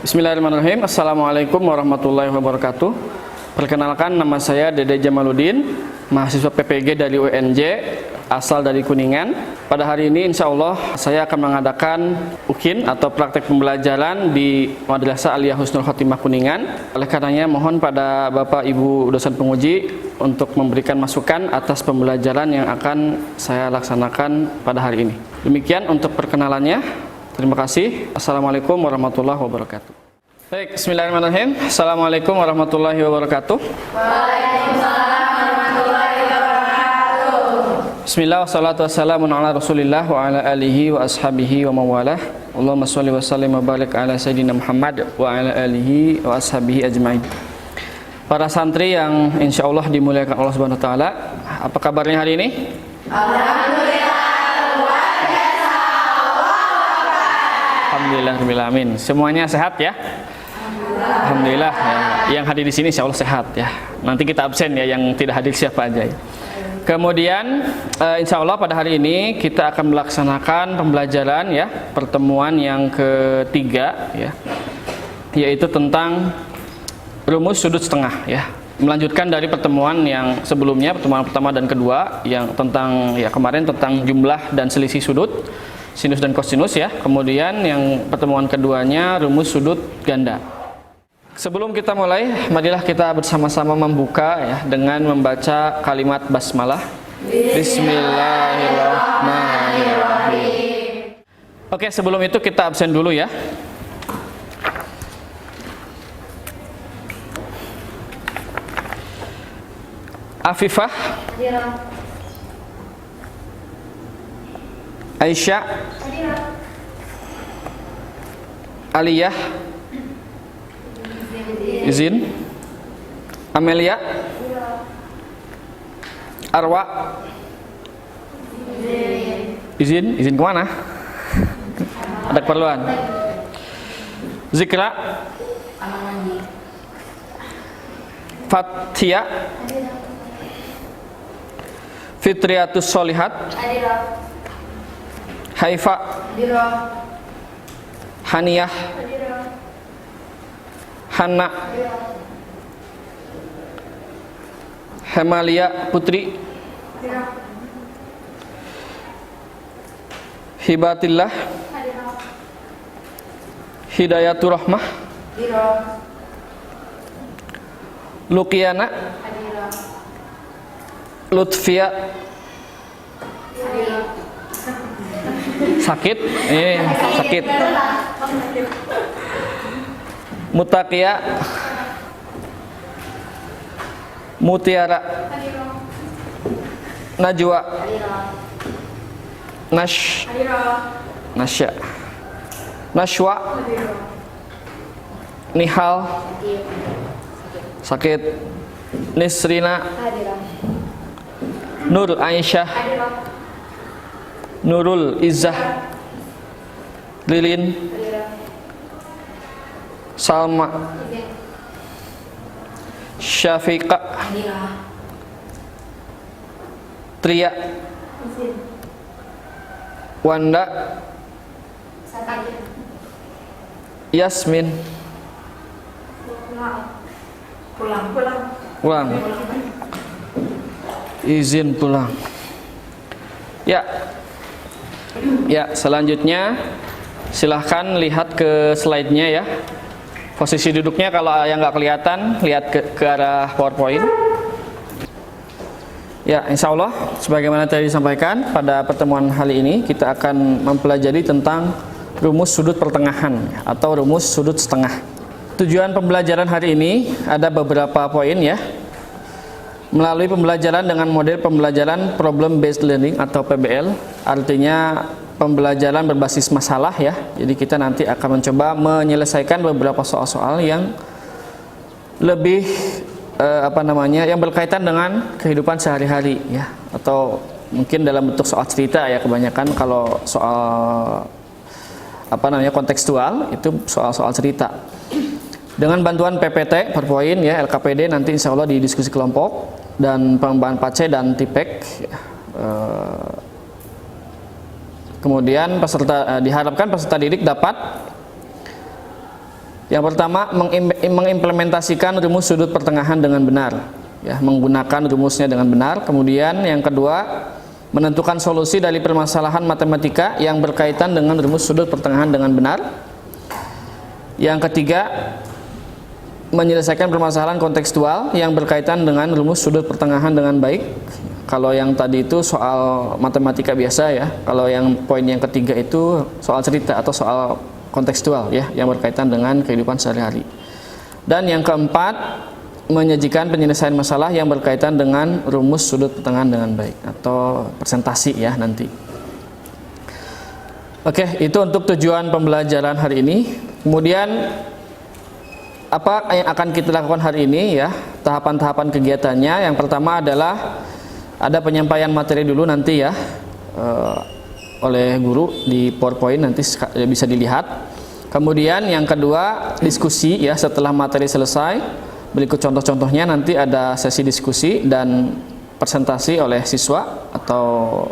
Bismillahirrahmanirrahim. Assalamualaikum warahmatullahi wabarakatuh. Perkenalkan, nama saya Dede Jamaluddin, mahasiswa PPG dari UNJ, asal dari Kuningan. Pada hari ini insya Allah saya akan mengadakan UKIN atau praktek pembelajaran di Madrasah Aliyah Husnul Khotimah Kuningan. Oleh karenanya mohon pada Bapak Ibu dosen penguji untuk memberikan masukan atas pembelajaran yang akan saya laksanakan pada hari ini. Demikian untuk perkenalannya. Terima kasih. Assalamualaikum warahmatullahi wabarakatuh. Baik, bismillahirrahmanirrahim. Assalamualaikum warahmatullahi wabarakatuh. Waalaikumsalam warahmatullahi wabarakatuh. Bismillah, wassalatu wassalamu ala rasulillah wa ala alihi wa ashabihi wa mawalah. Allahumma sholli wa sallim wa barik ala sayyidina Muhammad wa ala alihi wa ashabihi ajma'in. Para santri yang insya Allah dimuliakan Allah Subhanahu wa ta'ala, apa kabarnya hari ini? Alhamdulillah. Alhamdulillah, semuanya sehat ya? Alhamdulillah ya. Yang hadir di sini insya Allah sehat ya. Nanti kita absen ya, yang tidak hadir siapa aja ya. Kemudian insya Allah pada hari ini kita akan melaksanakan pembelajaran ya, pertemuan yang ketiga ya, yaitu tentang rumus sudut setengah ya. Melanjutkan dari pertemuan yang sebelumnya, pertemuan pertama dan kedua yang tentang ya kemarin tentang jumlah dan selisih sudut, sinus dan kosinus ya. Kemudian yang pertemuan keduanya rumus sudut ganda. Sebelum kita mulai, marilah kita bersama-sama membuka ya dengan membaca kalimat basmalah. Bismillahirrahmanirrahim. Oke, sebelum itu kita absen dulu ya. Afifah, Aisyah, Aliyah, izin, Amelia, Arwa, izin kemana? Ada keperluan. Zikra, Fathia, Fitriatus Solihat, Haifa, Haniyah, Hana, Hemalia Putri, Hibatillah, Hidayatur Rahmah, Luqiana, Lutfia, sakit, ini sakit, Mutakia, Mutiara, Najwa, Nasya, Nashwa, Nihal, sakit, Nisrina, Nur Aisyah, Nurul Izzah, Lilin, Salma, Syafiqa, Tria, Wanda, Yasmin, pulang, izin pulang. Ya, selanjutnya silahkan lihat ke slide-nya ya. Posisi duduknya kalau yang nggak kelihatan, lihat ke arah PowerPoint. Ya, insya Allah sebagaimana tadi disampaikan pada pertemuan kali ini kita akan mempelajari tentang rumus sudut pertengahan atau rumus sudut setengah. Tujuan pembelajaran hari ini ada beberapa poin ya. Melalui pembelajaran dengan model pembelajaran problem based learning atau PBL, artinya pembelajaran berbasis masalah ya. Jadi kita nanti akan mencoba menyelesaikan beberapa soal-soal yang lebih yang berkaitan dengan kehidupan sehari-hari ya, atau mungkin dalam bentuk soal cerita ya, kebanyakan kalau soal kontekstual itu soal-soal cerita. Dengan bantuan PPT, PowerPoint ya, LKPD nanti insya Allah di diskusi kelompok dan pengembangan PACE dan TIPEK. Kemudian diharapkan peserta didik dapat Yang pertama, mengimplementasikan rumus sudut pertengahan dengan benar, ya, menggunakan rumusnya dengan benar. Kemudian yang kedua, menentukan solusi dari permasalahan matematika yang berkaitan dengan rumus sudut pertengahan dengan benar. Yang ketiga, menyelesaikan permasalahan kontekstual yang berkaitan dengan rumus sudut pertengahan dengan baik. Kalau yang tadi itu soal matematika biasa ya. Kalau yang poin yang ketiga itu soal cerita atau soal kontekstual ya, yang berkaitan dengan kehidupan sehari-hari. Dan yang keempat, menyajikan penyelesaian masalah yang berkaitan dengan rumus sudut pertengahan dengan baik atau presentasi ya nanti. Oke, itu untuk tujuan pembelajaran hari ini. Kemudian apa yang akan kita lakukan hari ini ya, tahapan-tahapan kegiatannya. Yang pertama adalah ada penyampaian materi dulu nanti ya, oleh guru di PowerPoint, nanti bisa dilihat. Kemudian yang kedua, diskusi ya, setelah materi selesai. Berikut contoh-contohnya, nanti ada sesi diskusi dan presentasi oleh siswa atau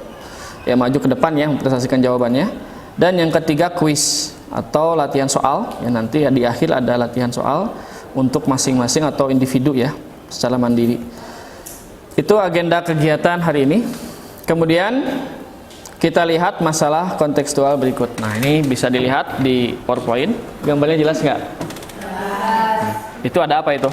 ya maju ke depan ya mempresentasikan jawabannya. Dan yang ketiga, kuis atau latihan soal ya, nanti ya, di akhir ada latihan soal untuk masing-masing atau individu ya, secara mandiri. Itu agenda kegiatan hari ini. Kemudian kita lihat masalah kontekstual berikut. Nah, ini bisa dilihat di PowerPoint. Gambarnya jelas nggak? Itu ada apa itu?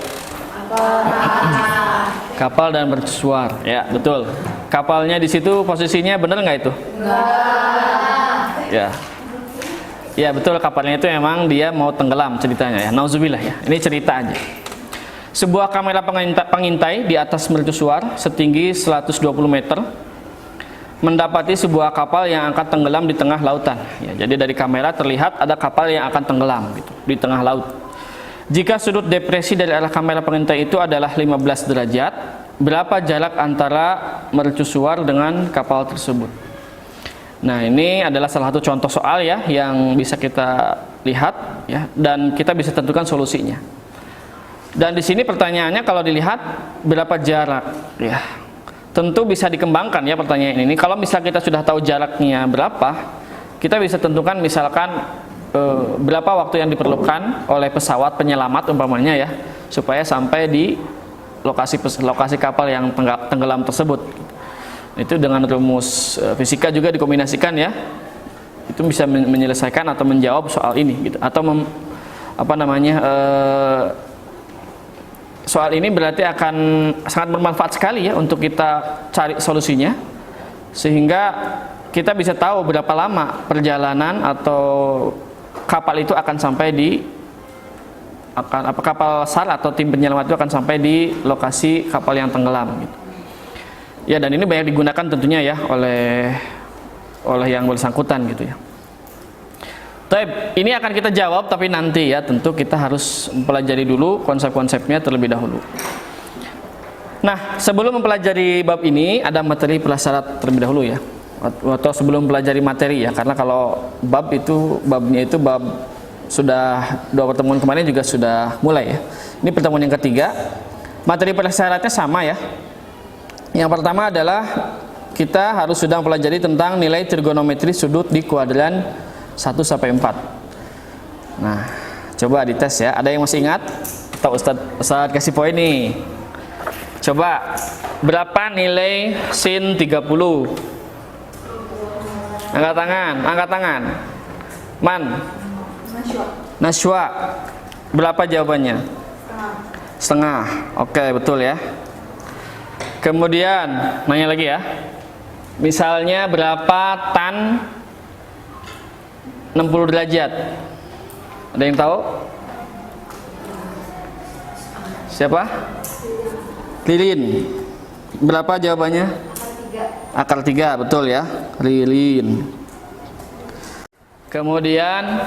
Kapal dan mercusuar. Ya, betul. Kapalnya di situ posisinya benar nggak itu? Ya. Ya, betul, kapalnya itu memang dia mau tenggelam ceritanya ya. Nauzubillah ya. Ini cerita aja. Sebuah kamera pengintai di atas mercusuar setinggi 120 meter mendapati sebuah kapal yang akan tenggelam di tengah lautan. Ya, jadi dari kamera terlihat ada kapal yang akan tenggelam gitu, di tengah laut. Jika sudut depresi dari arah kamera pengintai itu adalah 15 derajat, berapa jarak antara mercusuar dengan kapal tersebut? Nah, ini adalah salah satu contoh soal ya yang bisa kita lihat ya, dan kita bisa tentukan solusinya. Dan di sini pertanyaannya kalau dilihat berapa jarak ya. Tentu bisa dikembangkan ya pertanyaan ini. Kalau misal kita sudah tahu jaraknya berapa, kita bisa tentukan misalkan berapa waktu yang diperlukan oleh pesawat penyelamat umpamanya ya, supaya sampai di lokasi kapal yang tenggelam tersebut. Itu dengan rumus fisika juga dikombinasikan ya, itu bisa menyelesaikan atau menjawab soal ini gitu. Atau soal ini berarti akan sangat bermanfaat sekali ya untuk kita cari solusinya, sehingga kita bisa tahu berapa lama perjalanan atau kapal itu akan sampai kapal SAR atau tim penyelamat itu akan sampai di lokasi kapal yang tenggelam gitu. Ya, dan ini banyak digunakan tentunya ya oleh yang bersangkutan gitu ya. Baik, ini akan kita jawab, tapi nanti ya tentu kita harus mempelajari dulu konsep-konsepnya terlebih dahulu. Nah, sebelum mempelajari bab ini ada materi prasyarat terlebih dahulu ya, atau sebelum mempelajari materi ya, karena kalau babnya itu bab sudah 2 pertemuan kemarin juga sudah mulai ya. Ini pertemuan yang ketiga. Materi prasyaratnya sama ya. Yang pertama adalah kita harus sudah mempelajari tentang nilai trigonometri sudut di kuadran 1 sampai 4. Nah, coba dites ya. Ada yang masih ingat? Atau Ustadz kasih poin nih. Coba, berapa nilai sin 30? Angkat tangan. Man? Naswa. Berapa jawabannya? Setengah. Oke, betul ya. Kemudian, nanya lagi ya. Misalnya berapa tan 60 derajat? Ada yang tahu? Siapa? Lilin. Berapa jawabannya? Akar 3, betul ya. Lilin. Kemudian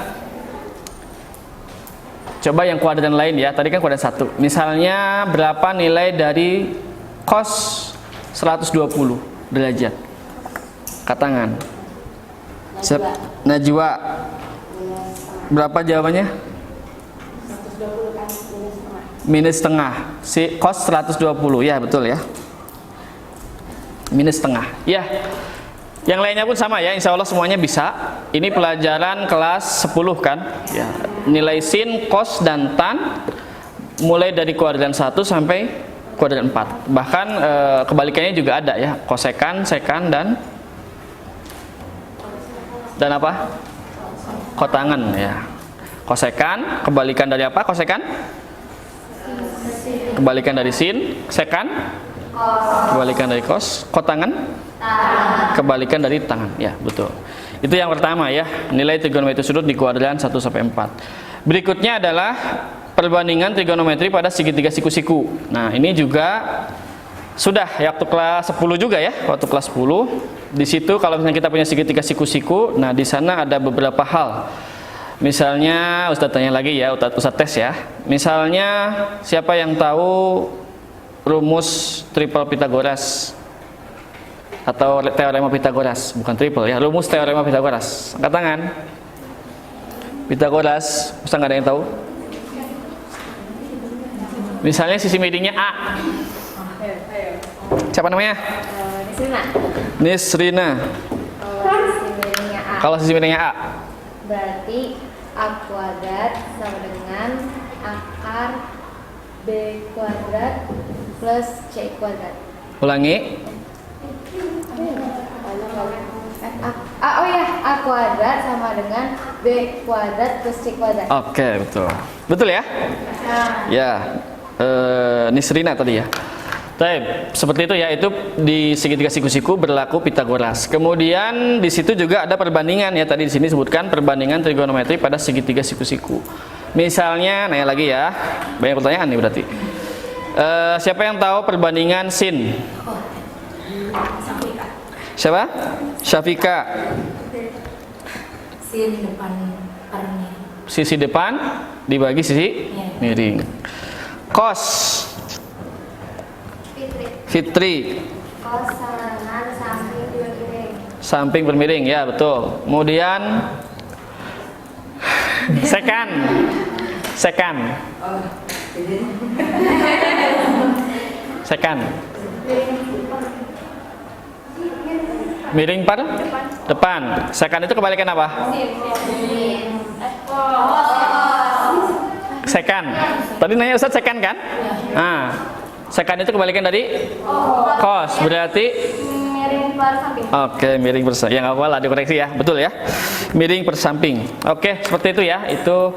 coba yang kuadran lain ya. Tadi kan kuadran 1. Misalnya berapa nilai dari cos 120 derajat? Angkat tangan. Najwa. Berapa jawabannya? Minus setengah. Si cos 120 ya, betul ya. Minus setengah. Ya. Yang lainnya pun sama ya, insya Allah semuanya bisa. Ini pelajaran kelas 10 kan? Ya. nilai sin, cos, dan tan mulai dari kuadran 1 sampai kuadran 4. Bahkan kebalikannya juga ada ya, kosekan, sekan, dan apa? Kotangan ya. Kosekan, kebalikan dari apa? Kosekan? Kebalikan dari sin. Sekan? Kebalikan dari kos. Kotangan? Kebalikan dari tangan. Ya, betul. Itu yang pertama ya, nilai trigonometri sudut di kuadran 1 sampai 4. Berikutnya adalah perbandingan trigonometri pada segitiga siku-siku. Nah, ini juga sudah ya, waktu kelas 10 juga ya, waktu kelas 10. Di situ kalau misalnya kita punya segitiga siku-siku, nah di sana ada beberapa hal. Misalnya, Ustadz tanya lagi ya, Ustadz tes ya. Misalnya, siapa yang tahu rumus triple Pythagoras atau teorema Pythagoras? Bukan triple ya, rumus teorema Pythagoras. Angkat tangan. Pythagoras, Ustadz nggak ada yang tahu? Misalnya sisi miringnya A. Siapa namanya? Nisrina. Nisrina. Kalau sisi miringnya A, Kalau sisi miringnya A, berarti A kuadrat sama dengan akar B kuadrat plus C kuadrat. ulangi. Oh ya, A kuadrat sama dengan B kuadrat plus C kuadrat. Oke, betul. Betul ya? Nah, Ya, Nisrina tadi ya. Baik, seperti itu ya, itu di segitiga siku-siku berlaku Pythagoras. Kemudian di situ juga ada perbandingan ya, tadi di sini sebutkan perbandingan trigonometri pada segitiga siku-siku. Misalnya, nanya lagi ya, banyak pertanyaan nih berarti. Siapa yang tahu perbandingan sin? Siapa? Syafika. Sin depan parnya. Sisi depan dibagi sisi miring. Kos. Fitri. kos sama dengan samping bermiring. Samping bermiring, ya betul. Kemudian sekan. Sekan. Sekan. Miring par depan. Sekan itu kebalikan apa? Sekan. Tadi nanya Ustadz sekan kan? Nah, sekan itu kebalikan dari kos. Berarti Miring per samping. oke, miring persamping. Ya nggak apa-apa lah, dikoreksi ya, betul ya. Miring persamping. Oke, seperti itu ya. Itu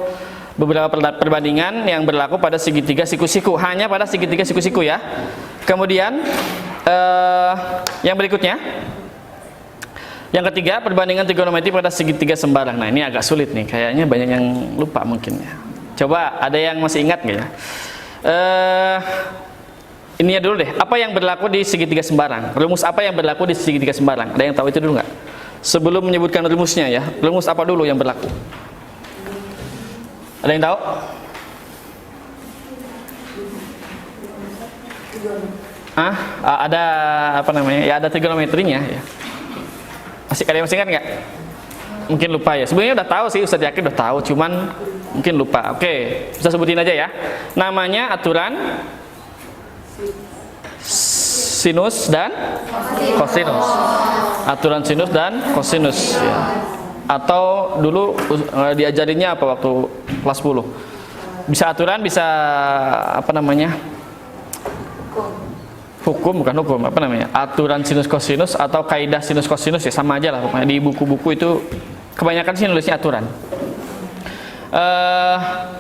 beberapa perbandingan yang berlaku pada segitiga siku-siku. Hanya pada segitiga siku-siku ya. Kemudian yang berikutnya, yang ketiga, perbandingan trigonometri pada segitiga sembarang. Nah, ini agak sulit nih. Kayaknya banyak yang lupa mungkin ya. Coba ada yang masih ingat nggak ya? Ini ya dulu deh, apa yang berlaku di segitiga sembarang? Rumus apa yang berlaku di segitiga sembarang? Ada yang tahu itu dulu nggak? Sebelum menyebutkan rumusnya ya, rumus apa dulu yang berlaku? Ada yang tahu? Ada apa namanya? Ya ada trigonometrinya ya. Masih ada yang masih ingat nggak? Mungkin lupa ya. Sebenarnya udah tahu sih, Ustadz yakin udah tahu, cuman mungkin lupa. Oke, bisa sebutin aja ya. Namanya aturan sinus dan kosinus. Aturan sinus dan kosinus ya. Atau dulu diajarinnya apa waktu kelas 10? Bisa aturan, bisa apa namanya? Hukum, bukan hukum, apa namanya? Aturan sinus kosinus atau kaidah sinus kosinus ya, sama aja lah pokoknya. Di buku-buku itu kebanyakan sih nulisnya aturan.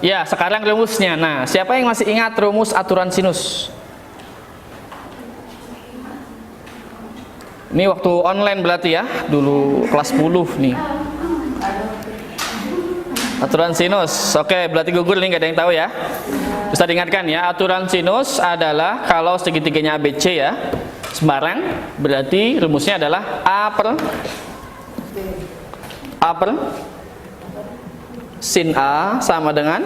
Ya, sekarang rumusnya. Nah, siapa yang masih ingat rumus aturan sinus? Ini waktu online berarti ya, dulu kelas 10 nih. Aturan sinus, oke, berarti gugur nih, gak ada yang tahu ya. Bisa diingatkan ya, aturan sinus adalah kalau segitiganya ABC ya, sembarang, berarti rumusnya adalah A per sin A sama dengan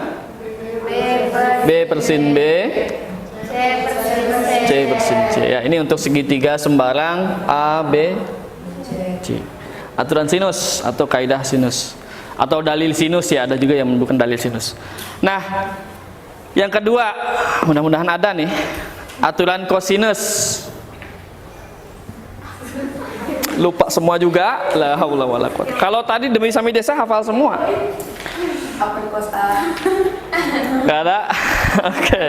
B per sin B C per sin C ya. Ini untuk segitiga sembarang A, B, C. Aturan sinus atau kaidah sinus atau dalil sinus ya, ada juga yang bukan dalil sinus. Nah, yang kedua, mudah-mudahan ada nih, aturan kosinus. Lupa semua juga. La haula wala quwata. Kalau tadi demi sami desa hafal semua. Apa di kos A? Nggak ada? Oke,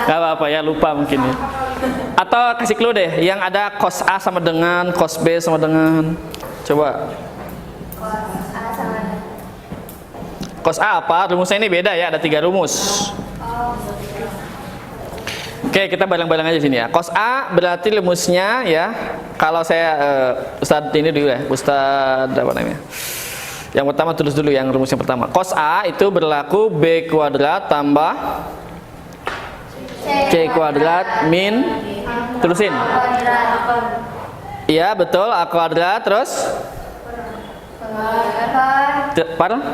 nggak apa-apa ya, lupa mungkin ya. Atau kasih clue deh, yang ada cos A sama dengan cos B sama dengan. Coba. Cos A sama dengan. Cos A apa? Rumusnya ini beda ya, ada 3 rumus. Oke, kita bareng-bareng aja sini ya. Cos A berarti rumusnya ya. Kalau saya Ustadz ini dulu ya, Ustadz apa namanya? Yang pertama tulis dulu yang rumus yang pertama. Cos A itu berlaku B kuadrat tambah C kuadrat min, terusin. Iya betul, A kuadrat terus pardon?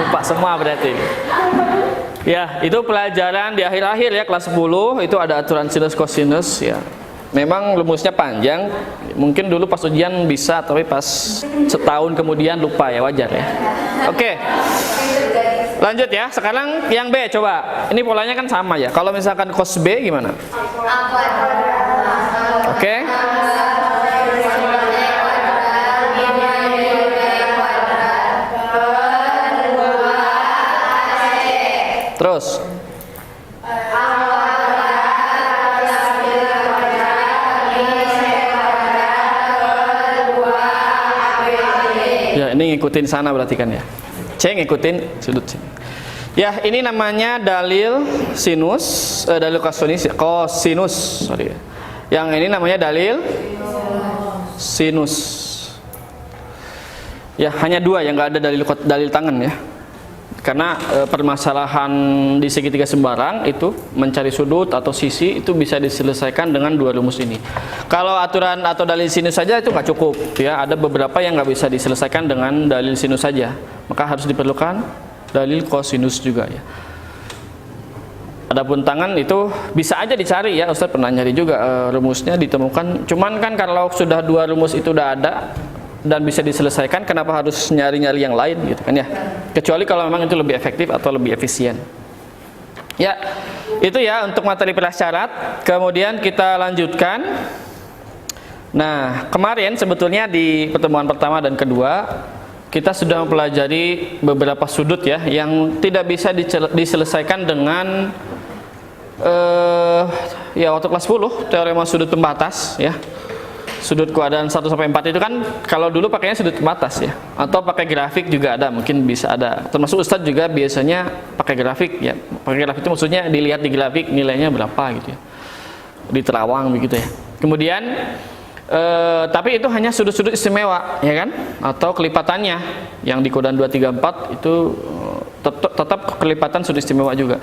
Lupa semua berarti. Ya, itu pelajaran di akhir-akhir ya, kelas 10 itu ada aturan sinus kosinus ya. Memang rumusnya panjang, mungkin dulu pas ujian bisa, tapi pas setahun kemudian lupa ya, wajar ya. Oke. Lanjut ya, sekarang yang B coba. Ini polanya kan sama ya. Kalau misalkan cos B gimana? Oke. Terus ya, ini ngikutin sana berarti kan ya. C ngikutin sudut sini. Ya, ini namanya dalil sinus, dalil kosinus, sorry. Yang ini namanya dalil sinus. Ya, hanya 2 yang nggak ada dalil tangan ya. Karena permasalahan di segitiga sembarang itu mencari sudut atau sisi itu bisa diselesaikan dengan 2 rumus ini. Kalau aturan atau dalil sinus saja itu nggak cukup ya. Ada beberapa yang nggak bisa diselesaikan dengan dalil sinus saja. Maka harus diperlukan dalil kosinus juga ya. Adapun tangan itu bisa aja dicari ya. Ustaz pernah nyari juga rumusnya ditemukan. Cuman kan kalau sudah 2 rumus itu udah ada dan bisa diselesaikan, kenapa harus nyari-nyari yang lain gitu kan ya, kecuali kalau memang itu lebih efektif atau lebih efisien ya. Itu ya untuk materi prasyarat. Kemudian kita lanjutkan. Nah, kemarin sebetulnya di pertemuan pertama dan kedua kita sudah mempelajari beberapa sudut ya yang tidak bisa diselesaikan dengan ya waktu kelas 10 teorema sudut pembatas ya. Sudut kuadran 1 sampai 4 itu kan kalau dulu pakainya sudut pembatas ya, atau pakai grafik juga ada, mungkin bisa ada. Termasuk Ustadz juga biasanya pakai grafik ya. Pakai grafik itu maksudnya dilihat di grafik nilainya berapa gitu ya, di terawang begitu ya. Kemudian tapi itu hanya sudut-sudut istimewa ya kan, atau kelipatannya yang di kuadran 2, 3, 4 itu tetap kelipatan sudut istimewa juga.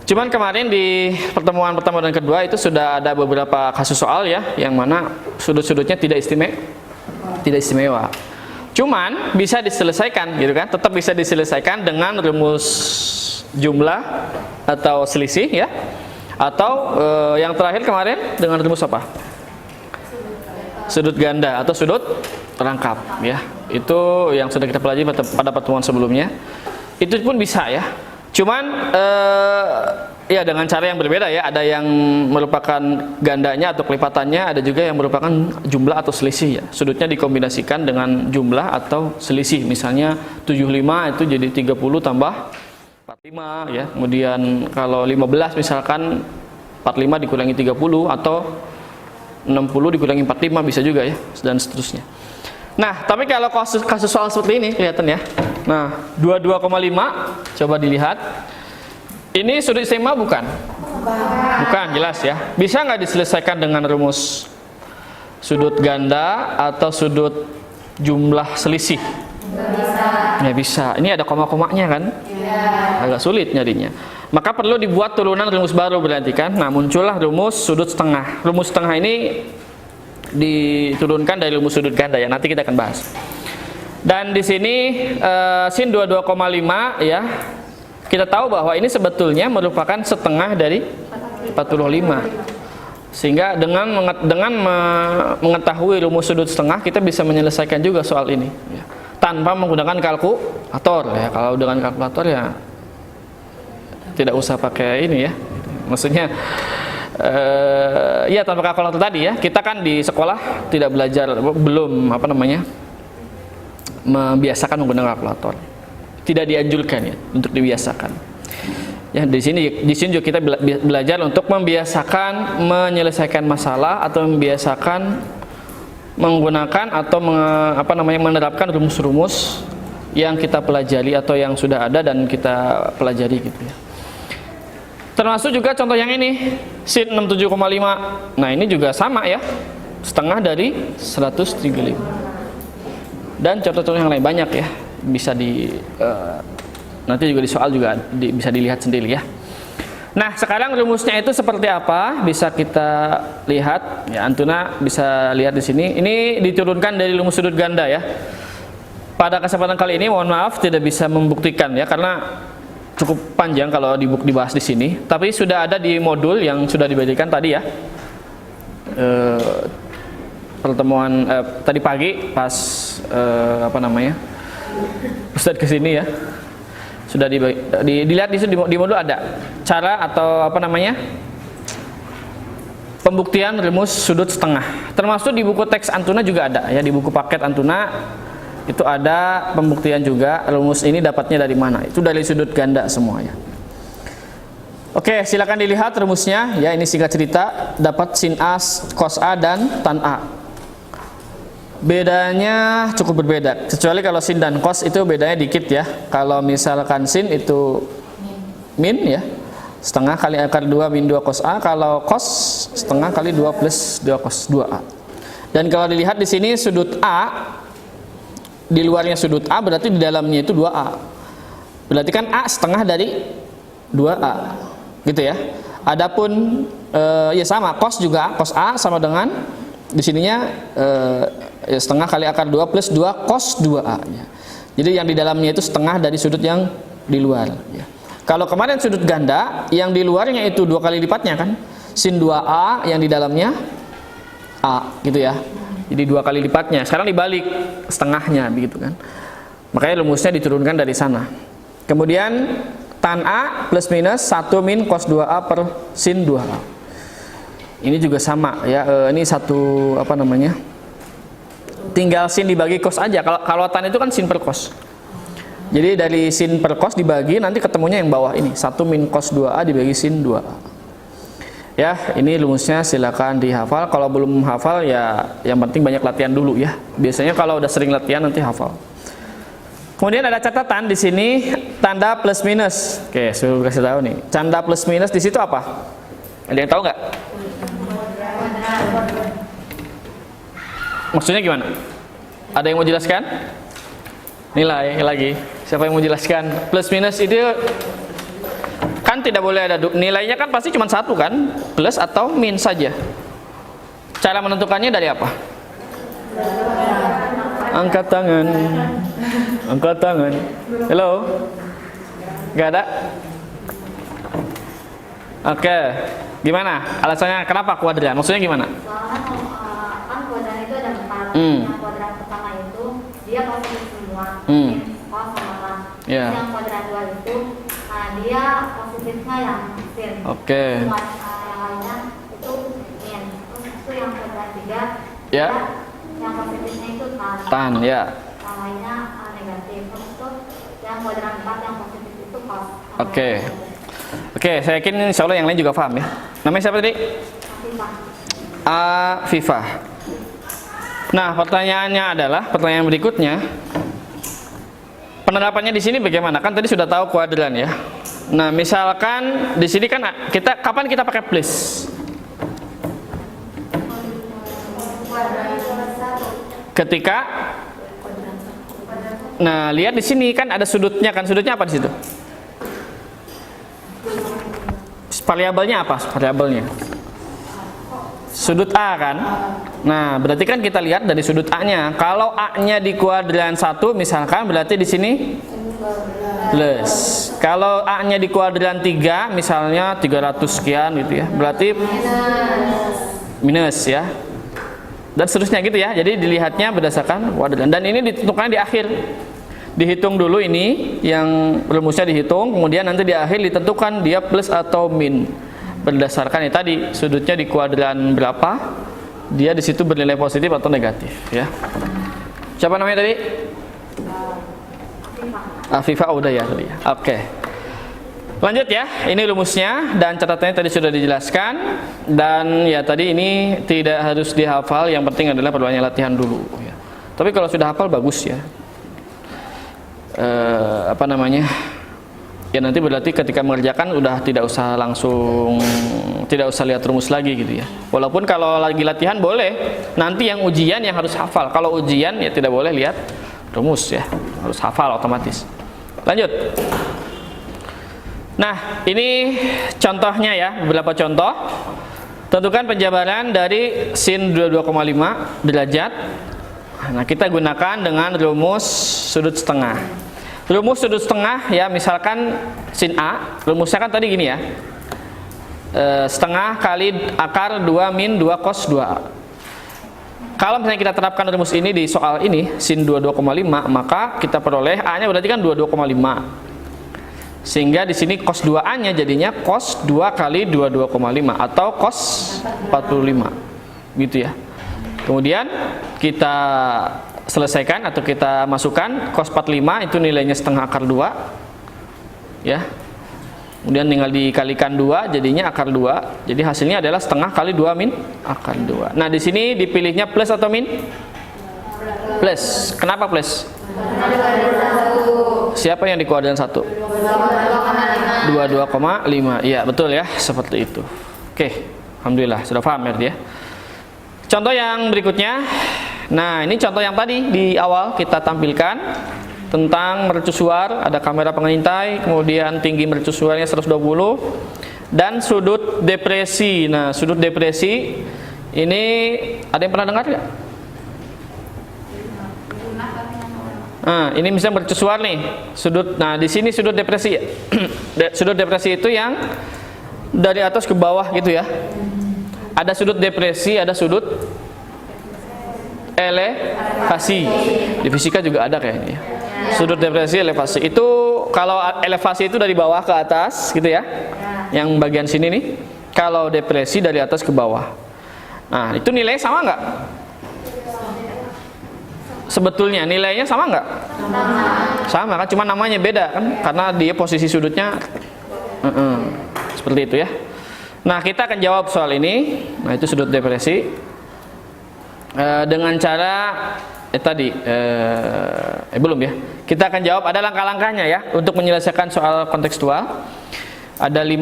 Cuman kemarin di pertemuan pertama dan kedua itu sudah ada beberapa kasus soal ya, yang mana sudut-sudutnya tidak istimewa. Cuman bisa diselesaikan gitu kan, tetap bisa diselesaikan dengan rumus jumlah atau selisih ya, atau yang terakhir kemarin dengan rumus apa? Sudut ganda atau sudut rangkap ya. Itu yang sudah kita pelajari pada pertemuan sebelumnya. Itu pun bisa ya. Cuman ya dengan cara yang berbeda ya. Ada yang merupakan gandanya atau kelipatannya, ada juga yang merupakan jumlah atau selisih ya. Sudutnya dikombinasikan dengan jumlah atau selisih. Misalnya 75 itu jadi 30 tambah 45 ya. Kemudian kalau 15 misalkan 45 dikurangi 30 atau 60 dikurangi 45 bisa juga ya, dan seterusnya. Nah, tapi kalau kasus soal seperti ini kelihatan ya. Nah, 22,5 coba dilihat. Ini sudut istimewa bukan? Bukan, jelas ya. Bisa nggak diselesaikan dengan rumus sudut ganda atau sudut jumlah selisih? Bisa. Ya bisa. Ini ada koma-komanya kan? Ya. Agak sulit nyarinya. Maka perlu dibuat turunan rumus baru berarti kan. Nah, muncullah rumus sudut setengah. Rumus setengah ini diturunkan dari rumus sudut ganda ya. Nanti kita akan bahas. Dan di sini sin 22,5 ya. Kita tahu bahwa ini sebetulnya merupakan setengah dari 45. Sehingga dengan mengetahui rumus sudut setengah kita bisa menyelesaikan juga soal ini ya. Tanpa menggunakan kalkulator ya. Kalau dengan kalkulator ya tidak usah pakai ini ya. Maksudnya Ya tanpa kalkulator tadi ya, kita kan di sekolah tidak belajar, belum membiasakan menggunakan kalkulator, tidak dianjurkan ya untuk dibiasakan ya. Di sini juga kita belajar untuk membiasakan menyelesaikan masalah atau membiasakan menggunakan atau menerapkan rumus-rumus yang kita pelajari atau yang sudah ada dan kita pelajari gitu ya. Termasuk juga contoh yang ini, sin 67,5. Nah, ini juga sama ya, setengah dari 135. Dan contoh-contoh yang lain banyak ya, bisa nanti juga di soal juga bisa dilihat sendiri ya. Nah, sekarang rumusnya itu seperti apa? Bisa kita lihat ya, Antuna bisa lihat di sini. Ini diturunkan dari rumus sudut ganda ya. Pada kesempatan kali ini mohon maaf tidak bisa membuktikan ya, karena cukup panjang kalau dibahas di sini, tapi sudah ada di modul yang sudah diberikan tadi ya, pertemuan tadi pagi pas Ustadz kesini ya, sudah dilihat di modul ada cara atau pembuktian rumus sudut setengah, termasuk di buku teks Antuna juga ada ya, di buku paket Antuna itu ada pembuktian juga rumus ini dapatnya dari mana. Itu dari sudut ganda semuanya. Oke, silakan dilihat rumusnya ya. Ini singkat cerita, dapat sin A, cos A dan tan A. Bedanya cukup berbeda, kecuali kalau sin dan cos itu bedanya dikit ya. Kalau misalkan sin itu min ya, setengah kali akar 2 min 2 cos A. Kalau cos setengah kali 2 plus 2 cos 2A. Dan kalau dilihat di sini sudut A, di luarnya sudut A berarti di dalamnya itu 2A. Berarti kan A setengah dari 2A. Gitu ya. Adapun ya sama, cos juga, cos A sama dengan di sininya ya setengah kali akar 2 plus 2 cos 2A ya. Jadi yang di dalamnya itu setengah dari sudut yang di luar ya. Kalau kemarin sudut ganda, yang di luarnya itu 2 kali lipatnya kan, sin 2A, yang di dalamnya A gitu ya. Jadi 2 kali lipatnya. Sekarang dibalik setengahnya begitu kan. Makanya rumusnya diturunkan dari sana. Kemudian tan A plus minus 1 min cos 2A per sin 2A. Ini juga sama ya. Ini satu tinggal sin dibagi cos aja. Kalau tan itu kan sin per cos. Jadi dari sin per cos dibagi, nanti ketemunya yang bawah ini, 1 min cos 2A dibagi sin 2A. Ya, ini rumusnya silakan dihafal. Kalau belum hafal ya yang penting banyak latihan dulu ya. Biasanya kalau udah sering latihan nanti hafal. Kemudian ada catatan di sini tanda plus minus. Oke, saya kasih tahu nih. Tanda plus minus di situ apa? Ada yang tahu nggak? Maksudnya gimana? Ada yang mau jelaskan? Nilai lagi. Siapa yang mau jelaskan? Plus minus itu kan tidak boleh ada nilainya, kan pasti cuma satu kan, plus atau min saja. Cara menentukannya dari apa? Angkat tangan. Angkat tangan. Halo? Gak ada? Oke. Gimana? Alasannya kenapa kuadran? Maksudnya gimana? Soalnya kan kuadran itu ada 4. Yang kuadran pertama itu dia positif semua, cos sama tan. Yang kuadran 2 itu dia positifnya yang sin. Oke. Yang lainnya itu min. Terus itu yang kuadran 3 ya. Yang positifnya itu tan. Tan ya. Yang lainnya negatif. Terus itu yang kuadran 4 yang positif itu cos. Oke. Oke, saya yakin insya Allah yang lain juga paham ya. Namanya siapa tadi? Afifah. Nah, pertanyaan berikutnya, penerapannya di sini bagaimana? Kan tadi sudah tahu kuadran ya. Nah, misalkan di sini kan kapan kita pakai plus? Ketika, nah lihat di sini kan ada sudutnya kan, sudutnya apa di situ? Variabelnya apa? Variabelnya sudut A kan. Nah, berarti kan kita lihat dari sudut A-nya. Kalau A-nya di kuadran 1 misalkan, berarti di sini plus. Kalau A-nya di kuadran 3 misalnya 300 sekian gitu ya, berarti minus ya. Dan seterusnya gitu ya. Jadi dilihatnya berdasarkan kuadran. Dan ini ditentukan di akhir. Dihitung dulu ini, yang rumusnya dihitung, kemudian nanti di akhir ditentukan dia plus atau min. berdasarkan tadi sudutnya di kuadran berapa, dia di situ bernilai positif atau negatif ya. Siapa namanya tadi? Afifah udah ya tadi. Oke. Lanjut ya, ini rumusnya dan catatannya tadi sudah dijelaskan, dan ya tadi ini tidak harus dihafal, yang penting adalah perbanyak latihan dulu ya. Tapi kalau sudah hafal bagus ya. Apa namanya? Ya nanti berarti ketika mengerjakan udah tidak usah lihat rumus lagi gitu ya. Walaupun kalau lagi latihan boleh, nanti yang ujian yang harus hafal. Kalau ujian ya tidak boleh lihat rumus ya, harus hafal otomatis. Lanjut. Nah, ini contohnya ya, beberapa contoh. Tentukan penjabaran dari sin 22,5 derajat. Nah, kita gunakan dengan rumus sudut setengah. Rumus sudut setengah ya, misalkan sin A, rumusnya kan tadi gini ya, setengah kali akar 2 min 2 cos 2A. Kalau misalnya kita terapkan rumus ini di soal ini, sin 22,5, maka kita peroleh A nya berarti kan 22,5, sehingga di sini cos 2A nya jadinya cos 2 kali 22,5 atau cos 45 gitu ya. Kemudian kita selesaikan atau kita masukkan cos 45 itu nilainya setengah akar 2 ya. Kemudian tinggal dikalikan 2 jadinya akar 2. Jadi hasilnya adalah setengah kali 2 min akar 2. Nah, di sini dipilihnya plus atau min? Plus. Kenapa plus? Siapa yang di kuadran 1? 22,5. Iya, betul ya, seperti itu. Oke, alhamdulillah sudah paham ya. Contoh yang berikutnya. Nah, ini contoh yang tadi di awal kita tampilkan tentang mercusuar, ada kamera pengintai, kemudian tinggi mercusuarnya 120 dan sudut depresi. Nah, sudut depresi ini ada yang pernah dengar nggak? Nah, ini misalnya mercusuar nih, sudut. Nah, di sini sudut depresi. Sudut depresi itu yang dari atas ke bawah gitu ya. Ada sudut depresi, ada sudut elevasi. Di fisika juga ada kayaknya ya. Sudut depresi, elevasi. Itu kalau elevasi itu dari bawah ke atas gitu ya. Yang bagian sini nih. Kalau depresi dari atas ke bawah. Nah, itu nilainya sama nggak? Sebetulnya nilainya sama nggak? Sama kan, cuma namanya beda kan, karena dia posisi sudutnya seperti itu ya. Nah, kita akan jawab soal ini. Nah, itu sudut depresi. Dengan cara belum ya. Kita akan jawab, ada langkah-langkahnya ya untuk menyelesaikan soal kontekstual. Ada 4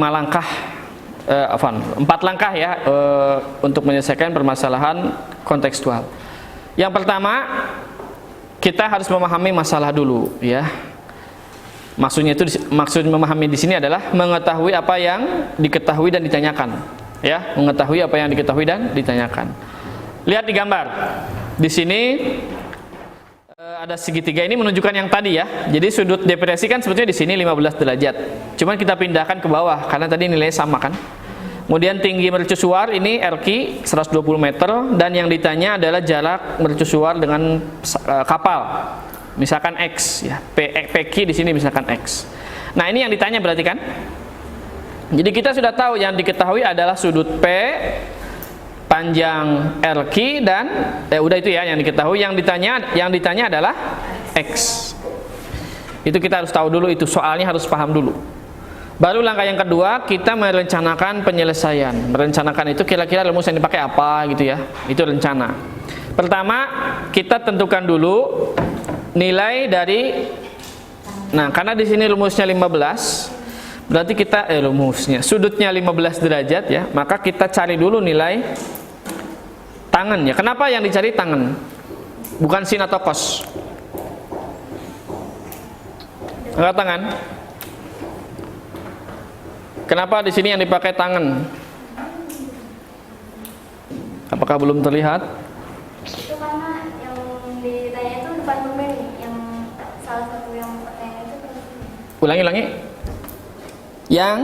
langkah ya untuk menyelesaikan permasalahan kontekstual. Yang pertama, kita harus memahami masalah dulu ya. Maksud memahami di sini adalah mengetahui apa yang diketahui dan ditanyakan ya, mengetahui apa yang diketahui dan ditanyakan. Lihat di gambar. Di sini ada segitiga, ini menunjukkan yang tadi ya. Jadi sudut depresi kan sebetulnya di sini 15 derajat. Cuman kita pindahkan ke bawah karena tadi nilainya sama kan. Kemudian tinggi mercusuar ini RQ 120 meter dan yang ditanya adalah jarak mercusuar dengan kapal. Misalkan X ya. PQ di sini misalkan X. Nah, ini yang ditanya berarti kan. Jadi kita sudah tahu yang diketahui adalah sudut P, panjang RQ dan udah itu ya yang diketahui. Yang ditanya adalah X. Itu kita harus tahu dulu, itu soalnya harus paham dulu. Baru langkah yang kedua, kita merencanakan penyelesaian. Merencanakan itu kira-kira rumus yang dipakai apa gitu ya. Itu rencana. Pertama, kita tentukan dulu nilai dari, nah karena di sini rumusnya 15, berarti kita rumusnya sudutnya 15 derajat ya, maka kita cari dulu nilai tangannya. Kenapa yang dicari tangan? Bukan sin atau cos. Enggak tangan. Kenapa di sini yang dipakai tangan? Apakah belum terlihat? Itu karena yang ditanya itu depan permen, yang salah satu yang pertanyaan itu. Ulangi. Yang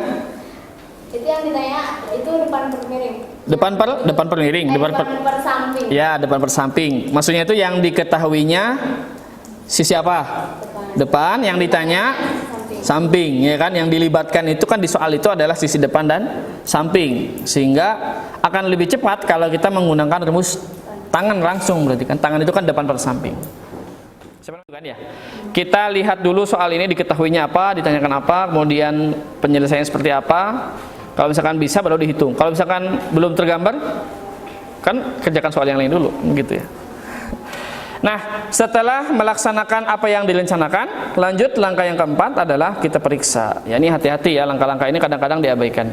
itu yang ditanya itu depan permiring. Depan permiring, depan persamping. Ya, depan persamping. Maksudnya itu yang diketahuinya sisi apa? Depan, yang ditanya samping, ya kan? Yang dilibatkan itu kan di soal itu adalah sisi depan dan samping, sehingga akan lebih cepat kalau kita menggunakan rumus tangan langsung, berarti kan tangan itu kan depan pada samping. Kan ya. Kita lihat dulu soal ini diketahuinya apa, ditanyakan apa, kemudian penyelesaiannya seperti apa. Kalau misalkan bisa baru dihitung. Kalau misalkan belum tergambar, kan kerjakan soal yang lain dulu, gitu ya. Nah, setelah melaksanakan apa yang direncanakan, lanjut langkah yang keempat adalah kita periksa. Ya, ini hati-hati ya, langkah-langkah ini kadang-kadang diabaikan.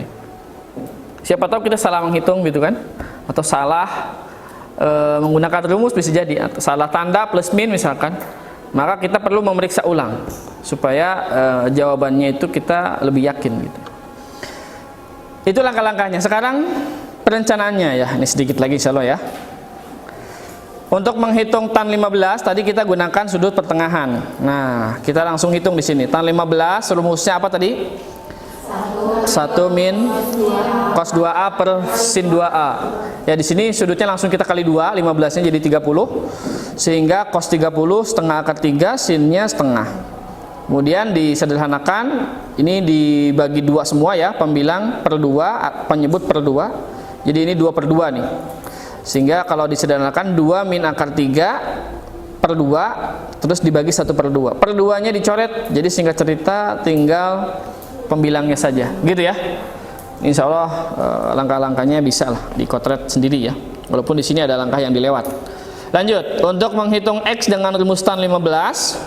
Siapa tahu kita salah menghitung gitu kan, atau salah menggunakan rumus bisa jadi, atau salah tanda plus min misalkan. Maka kita perlu memeriksa ulang supaya jawabannya itu kita lebih yakin gitu. Itu langkah-langkahnya. Sekarang perencanaannya ya, ini sedikit lagi insya Allah ya. Untuk menghitung tan 15 tadi kita gunakan sudut pertengahan. Nah, kita langsung hitung di sini. Tan 15 rumusnya apa tadi? 1 min cos 2A per sin 2A. Ya, di sini sudutnya langsung kita kali 2, 15-nya jadi 30. Sehingga cos 30 setengah akar 3, sinnya setengah. Kemudian disederhanakan, ini dibagi 2 semua ya, pembilang per 2, penyebut per 2. Jadi ini 2 per 2 nih. Sehingga kalau disederhanakan 2 min akar 3 per 2 terus dibagi 1 per 2. Per 2 nya dicoret, jadi singkat cerita tinggal pembilangnya saja, gitu ya. Insya Allah langkah-langkahnya bisa lah dikotret sendiri ya, walaupun di sini ada langkah yang dilewat. Lanjut, untuk menghitung X dengan rumus tan 15,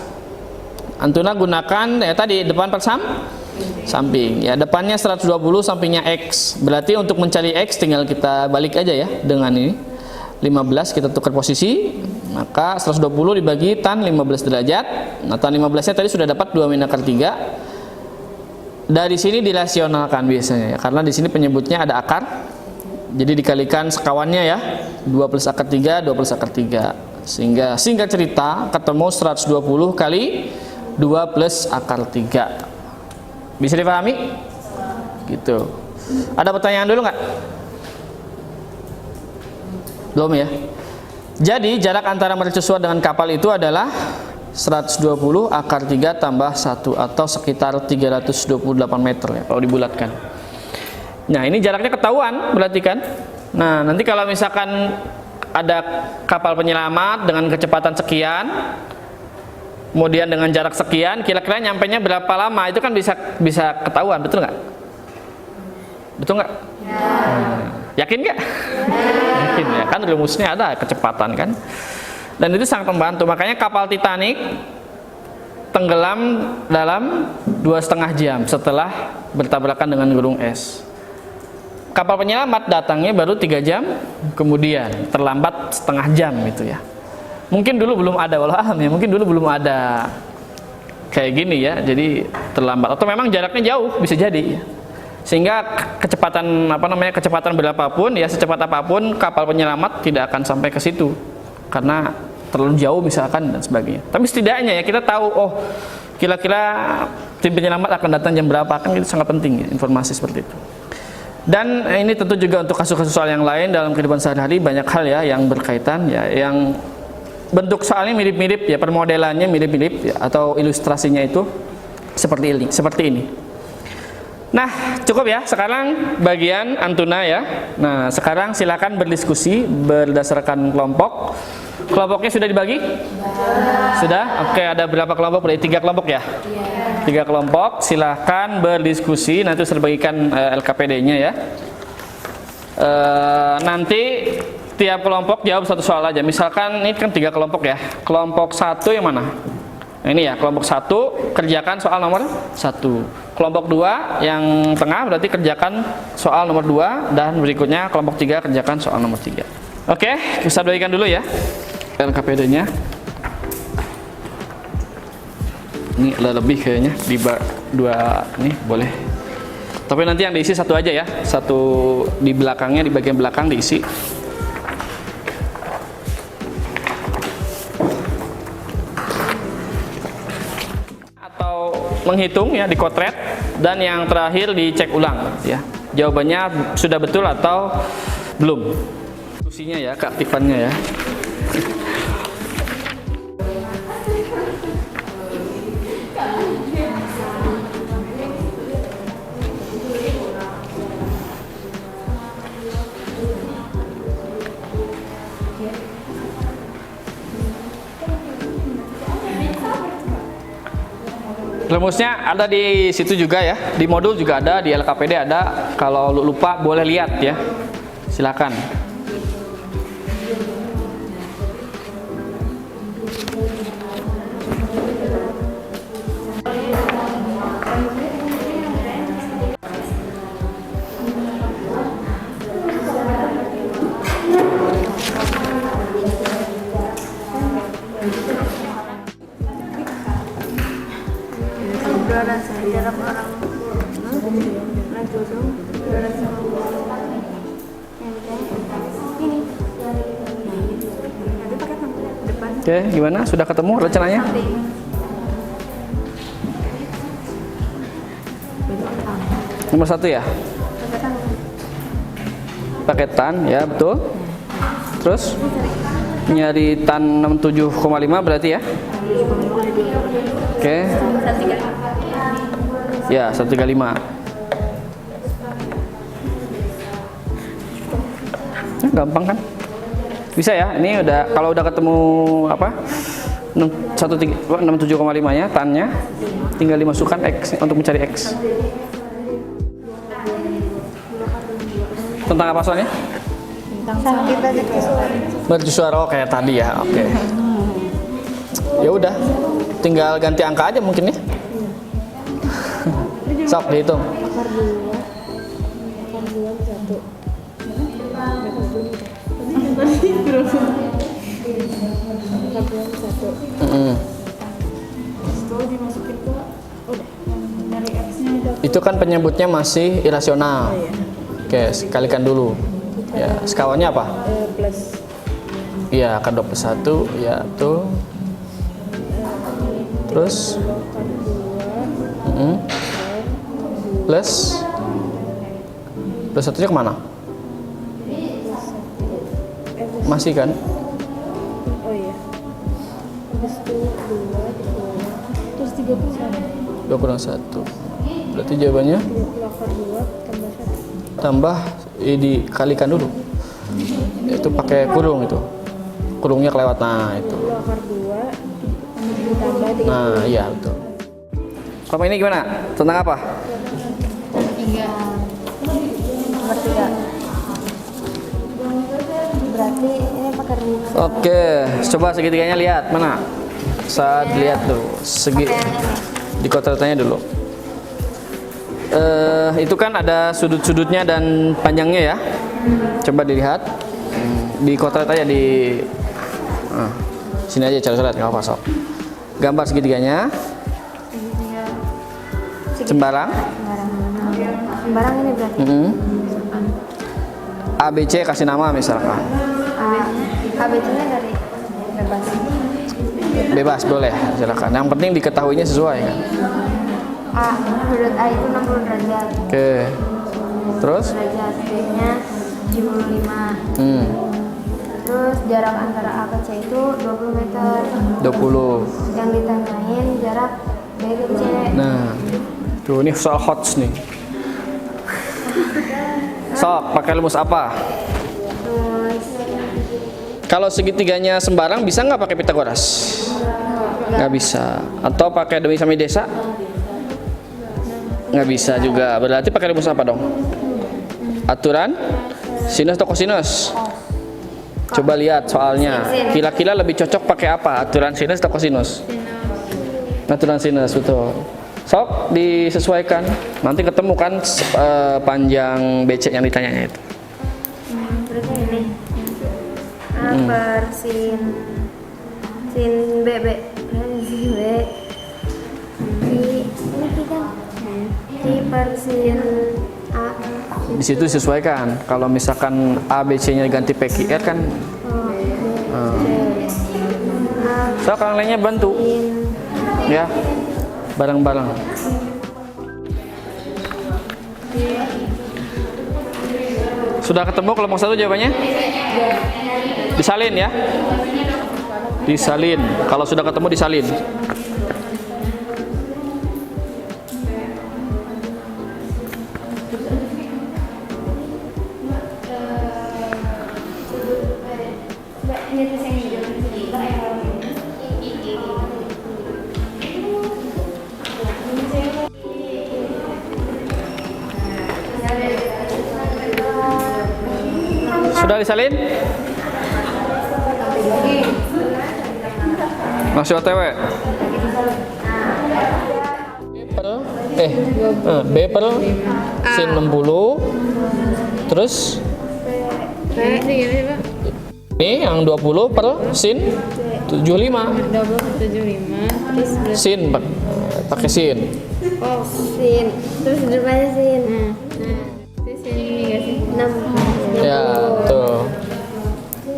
Antuna gunakan ya tadi depan per samping ya, depannya 120, sampingnya X. Berarti untuk mencari X tinggal kita balik aja ya dengan ini 15, kita tukar posisi, maka 120 dibagi tan 15 derajat. Nah, tan 15 nya tadi sudah dapat 2 min akar 3. Dari sini dirasionalkan biasanya ya, karena di sini penyebutnya ada akar, jadi dikalikan sekawannya ya, 2 plus akar 3, 2 plus akar 3, sehingga singkat cerita ketemu 120 kali 2 plus akar 3. Bisa dipahami? Gitu. Ada pertanyaan dulu nggak? Belum ya? Jadi jarak antara mercusuar dengan kapal itu adalah 120 akar 3 tambah 1 atau sekitar 328 meter ya kalau dibulatkan. Nah, ini jaraknya ketahuan berarti kan. Nah, nanti kalau misalkan ada kapal penyelamat dengan kecepatan sekian, kemudian dengan jarak sekian, kira-kira nyampainya berapa lama, itu kan bisa ketahuan, betul nggak? Betul nggak? Ya. Yakin nggak? Ya. Yakin ya, kan rumusnya ada kecepatan kan. Dan itu sangat membantu. Makanya kapal Titanic tenggelam dalam 2,5 jam setelah bertabrakan dengan gunung es. Kapal penyelamat datangnya baru 3 jam kemudian, terlambat setengah jam gitu ya. Mungkin dulu belum ada, walau alam ya, mungkin dulu belum ada kayak gini ya, jadi terlambat. Atau memang jaraknya jauh, bisa jadi ya. Sehingga kecepatan kecepatan berapapun ya, secepat apapun kapal penyelamat tidak akan sampai ke situ karena terlalu jauh misalkan dan sebagainya. Tapi setidaknya ya kita tahu, oh kira-kira tim penyelamat akan datang jam berapa, kan itu sangat penting ya, informasi seperti itu. Dan ini tentu juga untuk kasus-kasus soal yang lain dalam kehidupan sehari-hari, banyak hal ya yang berkaitan ya, yang bentuk soalnya mirip-mirip ya, permodelannya mirip-mirip ya, atau ilustrasinya itu seperti ini. Nah, cukup ya sekarang bagian Antuna ya. Nah, sekarang silakan berdiskusi berdasarkan kelompok. Kelompoknya sudah dibagi? Sudah? Oke, ada berapa kelompok? Berarti 3 kelompok ya? 3 kelompok, silahkan berdiskusi. Nanti saya bagikan LKPD-nya ya. Nanti tiap kelompok jawab satu soal aja. Misalkan ini kan 3 kelompok ya. Kelompok 1 yang mana? Nah, ini ya, kelompok 1 kerjakan soal nomor 1. Kelompok 2 yang tengah berarti kerjakan soal nomor 2, dan berikutnya kelompok 3 kerjakan soal nomor 3. Oke, bisa bagikan dulu ya LKPD-nya. Ini ada lebih kayaknya di 2 nih, boleh. Tapi nanti yang diisi 1 aja ya. 1 di belakangnya, di bagian belakang diisi. Atau menghitung ya, dikotret, dan yang terakhir dicek ulang ya. Jawabannya sudah betul atau belum. Fungsinya ya, keaktifannya ya. Rumusnya ada di situ juga ya, di modul juga ada, di LKPD ada. Kalau lupa boleh lihat ya, silakan. Jarak orang jodoh jarak sama ini nanti pakai depan. Oke, gimana? Sudah ketemu rencananya? Nomor 1 ya? Paketan ya, betul. Terus nyari tan 67,5 berarti ya? Oke. Ya, 135. Gampang kan? Bisa ya? Ini udah, kalau udah ketemu apa? 67,5-nya tannya, tinggal dimasukkan X untuk mencari X. Tentang apa soalnya? Tentang kita Mercusuar, oh kayak tadi ya. Oke. Ya udah, tinggal ganti angka aja mungkin ya. Sok dihitung. Akar 2 1. Dimasukin ke udah dari X-nya Itu kan penyebutnya masih irasional. Oke, kalikan dulu. Ya, sekawannya apa? plus. Iya, akar 2 plus 1, ya betul. Terus plus 1-nya kemana? Masih kan? Oh iya. Habis itu 2 terus 31. 2 kurang 1. Berarti jawabannya 30 akar 2 tambah 1. dikalikan dulu. Itu pakai kurung itu. Kurungnya kelewat. Nah, itu. 30 akar 2 tambah 30. Nah, iya betul. Kamu ini gimana? Tentang apa? nomor 3. Berarti ini pakai rumus. Oke, coba segitiganya lihat mana? Saat lihat tuh di kotak-kotaknya dulu. Itu kan ada sudut-sudutnya dan panjangnya ya. Coba dilihat di kotak aja di sini aja coret-coret nggak apa-apa sok. Gambar segitiganya. Sembarang. Sembarang ini berarti. ABC kasih nama misalkan. ABC-nya dari bebas. Bebas boleh, silakan. Yang penting diketahuinya sesuai kan. Sudut A itu 60 derajat. Oke. Terus? Derajat B-nya 75. Terus jarak antara A ke C itu 20 meter. 20. Yang ditanyain jarak B ke C. Nah, tuh ini soal HOTS nih. Sok, pakai rumus apa? Terus Kalau segitiganya sembarang bisa nggak pakai Pitagoras? Nggak bisa. Atau pakai demi sami desa? Nggak bisa juga. Berarti pakai rumus apa dong? Aturan sinus atau kosinus? Coba lihat soalnya. Kira-kira lebih cocok pakai apa? Aturan sinus atau kosinus? Aturan sinus, betul. Sok disesuaikan. Nanti ketemu kan panjang BC yang ditanyanya itu. berarti ini. Per sin B sin B ini kan di per sin A. Di situ disesuaikan. Kalau misalkan ABC-nya ganti PQR kan. So, orang lainnya bantu. Ya. Bareng-bareng. Sudah ketemu kelompok 1 jawabannya? Disalin ya. Disalin. Kalau sudah ketemu disalin. Coba disalin. Masih OTW. B per sin 60. Terus ini yang 20 per sin 75. 75 terus Sin pakai sin. oh sin terus depannya sin. Terus sin ini enggak sih? 6. Ya, tuh.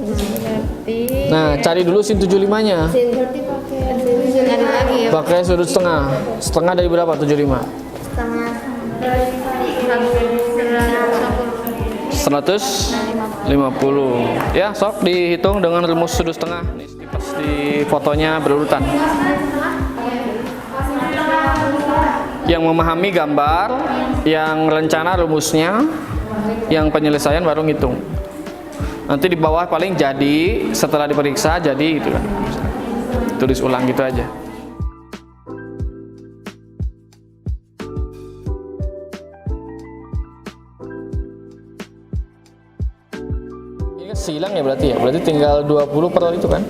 Berarti Nah, cari dulu sin 75-nya. sin berarti pakai sin ada lagi ya. Pakai sudut setengah. Setengah dari berapa? 75. Setengah 150. Ya, sok dihitung dengan rumus sudut setengah. Nih, pas di fotonya berurutan. Yang memahami gambar, yang rencana rumusnya, yang penyelesaian baru ngitung. Nanti di bawah paling jadi, setelah diperiksa jadi gitu kan. Tulis ulang gitu aja. Ini kan silang ya berarti ya. Berarti tinggal 20 per itu kan.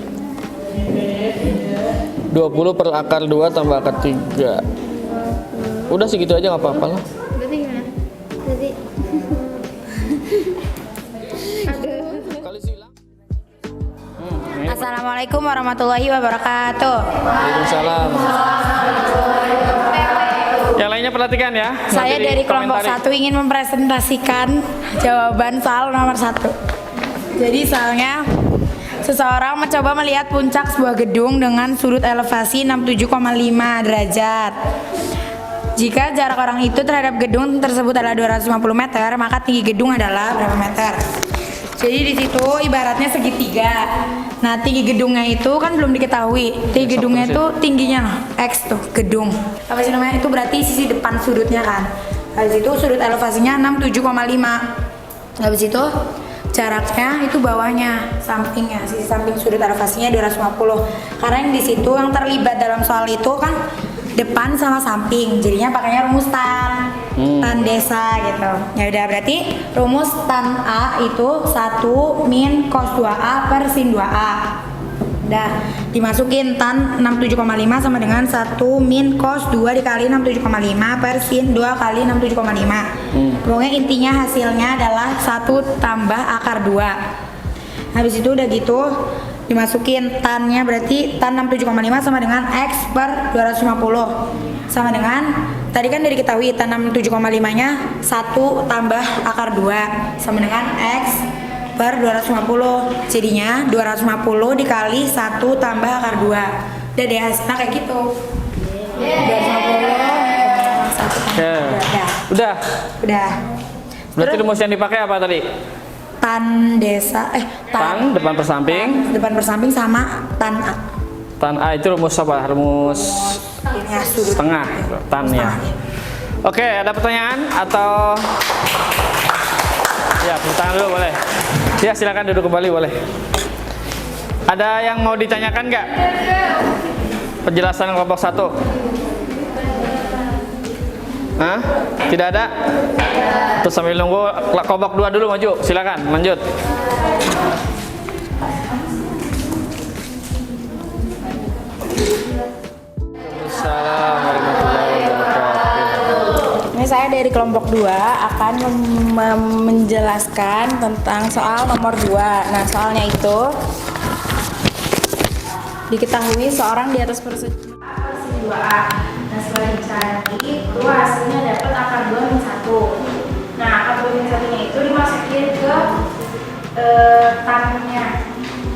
20 per akar 2 tambah akar 3. Udah segitu aja nggak apa-apa lah. Berarti gimana? Berarti Kali silang. Assalamualaikum warahmatullahi wabarakatuh. Waalaikumsalam. Yang lainnya perhatikan ya. Saya Nanti dari kelompok dikomentari. 1 ingin mempresentasikan jawaban soal nomor 1. Jadi soalnya seseorang mencoba melihat puncak sebuah gedung dengan sudut elevasi 67,5 derajat. Jika jarak orang itu terhadap gedung tersebut adalah 250 meter, maka tinggi gedung adalah berapa meter? Jadi di situ ibaratnya segitiga. Nah, tinggi gedungnya itu kan belum diketahui. Tinggi gedungnya itu tingginya X tuh gedung. Apa sih namanya? Itu berarti sisi depan sudutnya kan. Habis itu sudut elevasinya 67,5. Habis itu jaraknya itu bawahnya, sampingnya, sisi samping sudut elevasinya 250. Karena yang di situ yang terlibat dalam soal itu kan depan sama samping, jadinya pakainya rumus tan desa gitu. Ya udah, berarti rumus tan A itu 1 min cos 2A per sin 2A. Udah, dimasukin tan 67,5 sama dengan 1 min cos 2 dikali 67,5 per sin 2 kali 67,5. Pokoknya intinya hasilnya adalah 1 tambah akar 2. Habis itu udah gitu dimasukin tannya, berarti tan 67,5 sama dengan X per 250 sama dengan tadi kan dari diketahui tan 67,5 nya 1 tambah akar 2 sama dengan X per 250, jadinya 250 dikali 1 tambah akar 2. Udah deh hasilnya kayak gitu. 250 Udah. udah. Berarti rumus yang dipakai apa tadi? Tan desa Tan depan per samping. depan persamping sama tan A. Tan A itu rumus apa? Rumus Ya, sudut setengah. Tan ya. Oke, ada pertanyaan atau ya, pertanyaan dulu boleh. Ya, silakan duduk kembali boleh. Ada yang mau ditanyakan nggak? Penjelasan kelompok 1. Hah? Tidak ada? Terus sambil nunggu kelompok 2 dulu maju. Silakan, lanjut. Waalaikumsalam warahmatullahi wabarakatuh. Ini saya dari kelompok 2 akan menjelaskan tentang soal nomor 2. Nah, soalnya itu diketahui seorang di atas persegi 2A. Nah, setelah dicari itu hasilnya dapat akar 2 min 1. Nah, akar 2 min 1 nya itu dimasukin ke tannya.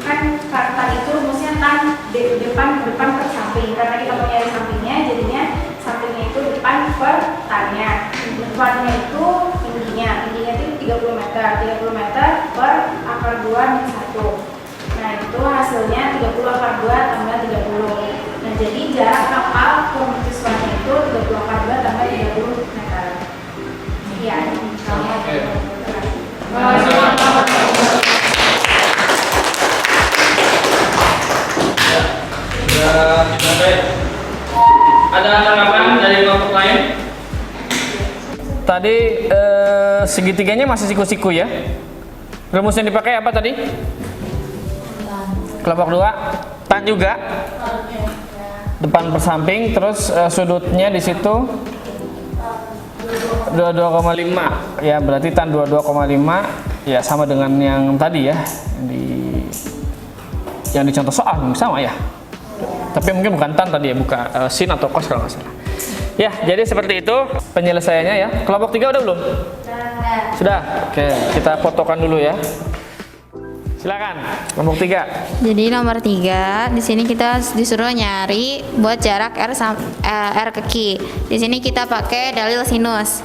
Kan tan itu rumusnya tan depan per samping. Karena kita mau nyari sampingnya, jadinya sampingnya itu depan per tannya. Depannya itu tingginya itu 30 meter. 30 meter per akar 2 min 1. Nah, itu hasilnya 30 akar 2 tambah 30. Nah, jadi jarak kapal ke mercusuarnya itu 30 akar 2 tambah 30 meter. Iya, Ada tanggapan dari kelompok lain? Tadi segitiganya masih siku-siku ya. Rumus yang dipakai apa tadi? Kelompok 2, tan juga. Depan per samping, terus sudutnya di situ 22,5. Ya, berarti tan 22,5 ya sama dengan yang tadi ya. Yang di contoh soal sama ya. Tapi mungkin bukan tan tadi ya, bukan sin atau cos kalau nggak salah. Ya, jadi seperti itu penyelesaiannya ya. Kelompok 3 udah belum? Sudah. Oke, kita fotokan dulu ya. Silakan, kelompok 3. Jadi nomor 3, di sini kita disuruh nyari buat jarak R ke Q. Di sini kita pakai dalil sinus.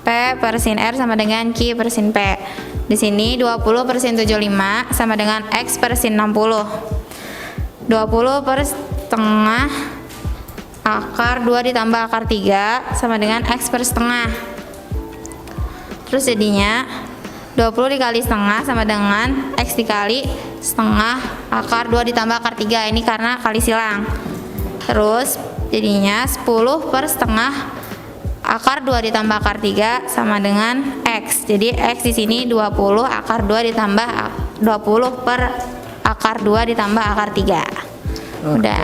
P per sin R sama dengan Q per sin P. Di sini 20 per sin 75 sama dengan X per sin 60. 20 per setengah akar 2 ditambah akar 3 sama dengan X per setengah. Terus jadinya 20 dikali setengah sama dengan X dikali setengah akar 2 ditambah akar 3. Ini karena kali silang. Terus jadinya 10 per setengah akar 2 ditambah akar 3 sama dengan X. Jadi X di sini 20 akar 2 ditambah 20 per akar 2 ditambah akar 3. Udah.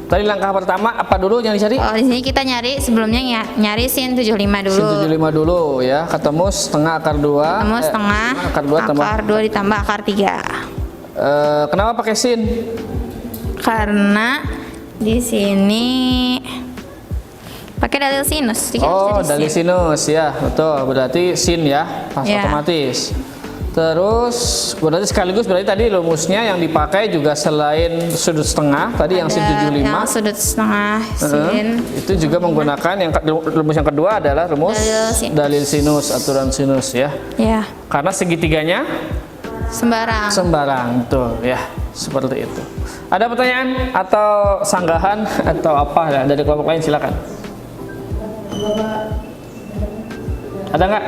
Tadi langkah pertama apa dulu yang dicari? Oh, di sini kita nyari sebelumnya nyari sin 75 dulu. Sin 75 dulu ya. Ketemu setengah akar 2. Ketemu setengah akar 2 ditambah akar 3. Kenapa pakai sin? Karena di sini pakai dalil sinus. Oh, dalil sinus ya, betul. Berarti sin ya, pas Ya. otomatis. Terus berarti sekaligus berarti tadi rumusnya yang dipakai juga selain sudut setengah tadi yang sin 75. Yang sudut setengah sin. Itu juga menggunakan yang rumus yang kedua adalah rumus dalil sinus, aturan sinus ya. Ya, Karena segitiganya sembarang, betul ya, seperti itu. Ada pertanyaan atau sanggahan atau apa ya dari kelompok lain, silakan. Ada nggak?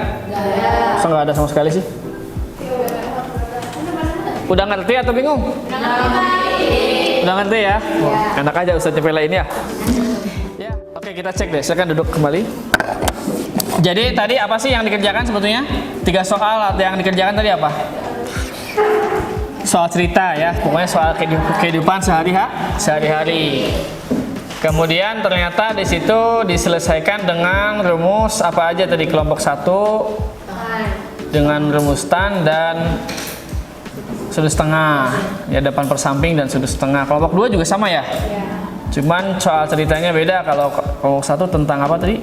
Masa nggak ada sama sekali sih? Udah ngerti atau bingung? Udah ngerti ya? Wah, enak aja Ustaz nyepelein ya. Ya, oke kita cek deh. Silakan duduk kembali. Jadi tadi apa sih yang dikerjakan sebetulnya? 3 soal yang dikerjakan tadi apa? Soal cerita ya, pokoknya soal kehidupan sehari-hari. Kemudian ternyata di situ diselesaikan dengan rumus apa aja tadi? Kelompok 1 dengan rumus tan dan sudut setengah ya, depan per samping dan sudut setengah. Kelompok 2 juga sama ya? Cuman soal ceritanya beda. Kalau kelompok 1 tentang apa tadi?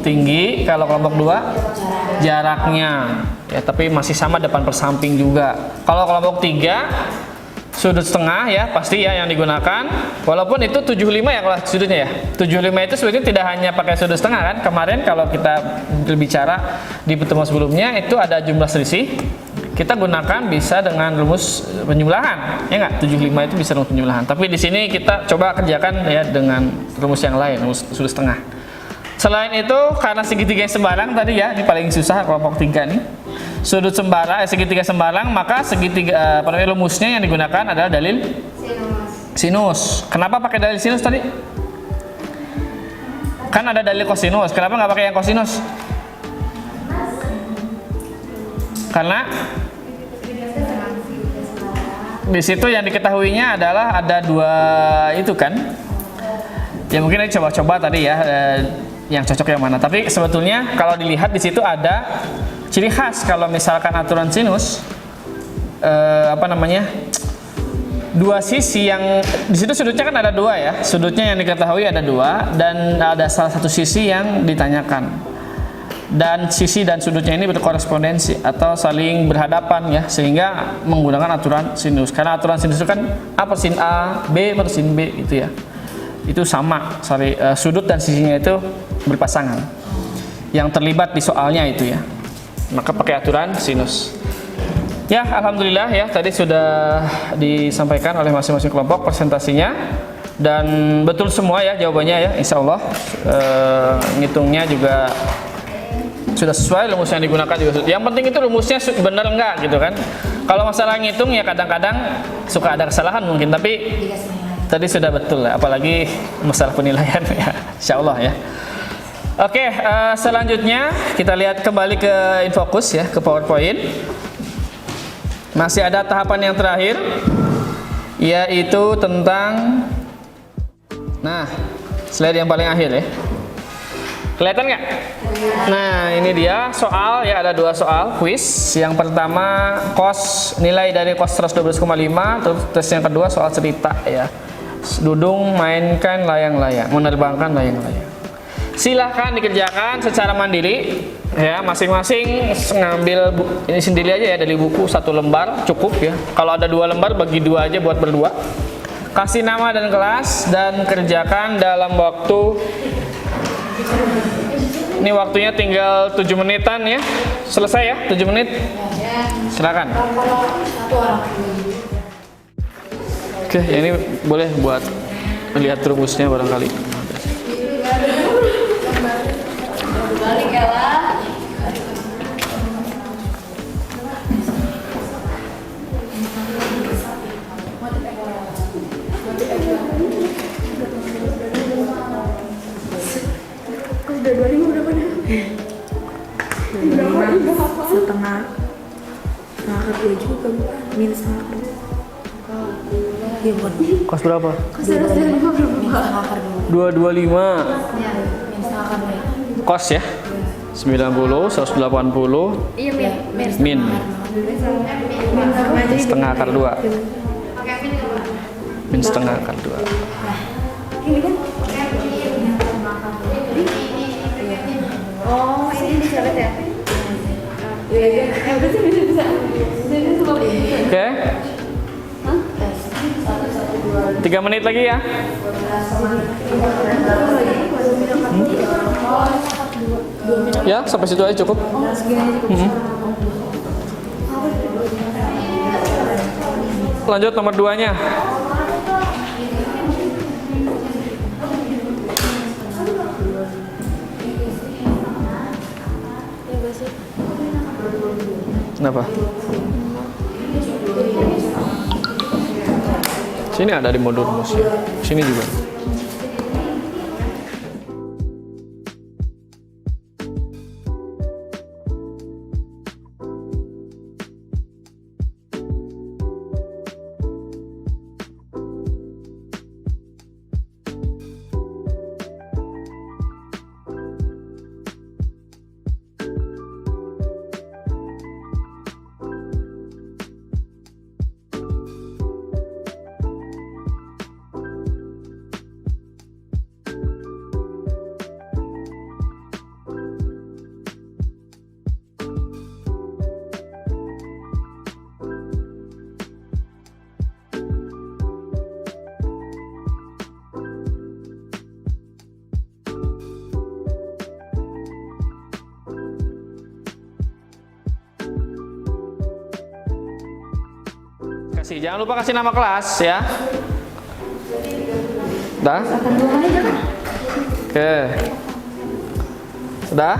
Tinggi. Kalau kelompok 2 jaraknya ya, tapi masih sama depan per samping juga. Kalau kelompok 3 sudut setengah ya, pasti ya yang digunakan. Walaupun itu 75 ya kalau sudutnya ya. 75 itu sebenarnya tidak hanya pakai sudut setengah kan. Kemarin kalau kita berbicara di pertemuan sebelumnya itu ada jumlah selisih. Kita gunakan bisa dengan rumus penjumlahan, ya nggak? 75 itu bisa rumus penjumlahan. Tapi di sini kita coba kerjakan ya dengan rumus yang lain, rumus sudut setengah. Selain itu, karena segitiga sembarang tadi ya, ini paling susah kelompok 3 nih. Sudut sembarang, segitiga sembarang, maka segitiga rumusnya yang digunakan adalah dalil sinus. Kenapa pakai dalil sinus tadi? Kan ada dalil kosinus. Kenapa nggak pakai yang kosinus? Karena di situ yang diketahuinya adalah ada 2 itu kan. Ya mungkin ini coba-coba tadi ya yang cocok yang mana. Tapi sebetulnya kalau dilihat di situ ada ciri khas kalau misalkan aturan sinus dua sisi yang di situ sudutnya kan ada 2 ya. Sudutnya yang diketahui ada 2 dan ada salah satu sisi yang ditanyakan. Dan sisi dan sudutnya ini berkorespondensi atau saling berhadapan ya, sehingga menggunakan aturan sinus. Karena aturan sinus itu kan A per sin A, B per sin B itu ya. Itu sama, sudut dan sisinya itu berpasangan. Yang terlibat di soalnya itu ya. Maka pakai aturan sinus. Ya, alhamdulillah ya, tadi sudah disampaikan oleh masing-masing kelompok presentasinya dan betul semua ya jawabannya ya, insya Allah. Ngitungnya juga sudah sesuai, rumus yang digunakan juga. Yang penting itu rumusnya benar enggak gitu kan. Kalau masalah ngitung ya kadang-kadang suka ada kesalahan mungkin, tapi tadi sudah betul ya, apalagi masalah penilaian ya, insya Allah ya. Oke, selanjutnya kita lihat kembali ke Infocus ya, ke PowerPoint. Masih ada tahapan yang terakhir, yaitu tentang, nah, slide yang paling akhir ya. Kelihatan nggak? Nah, ini dia soal ya, ada 2 soal quiz. Yang pertama cos, nilai dari cos 112,5. Terus yang kedua soal cerita ya. Dudung mainkan layang-layang, menerbangkan layang-layang. Silahkan dikerjakan secara mandiri ya, masing-masing ngambil ini sendiri aja ya, dari buku 1 lembar cukup ya. Kalau ada 2 lembar bagi 2 aja buat berdua. Kasih nama dan kelas dan kerjakan dalam waktu, ini waktunya tinggal 7 menitan ya. Selesai ya, 7 menit. Silakan. Oke, ini boleh buat lihat rumusnya barangkali. Setengah kerja juga, minus setengah kerja. Iya, buat Kos berapa? Kos 225. Ya, Kos ya? 90, 180 iya min setengah akar 2. Min setengah akar 2. Oh, ini dicoret ya? Oke. 3 menit lagi ya. Ya, sampai situ aja cukup. Lanjut nomor 2-nya. Kenapa? Sini ada di modul rumusnya. Sini juga. Jangan lupa kasih nama kelas ya. Sudah? Oke. Sudah?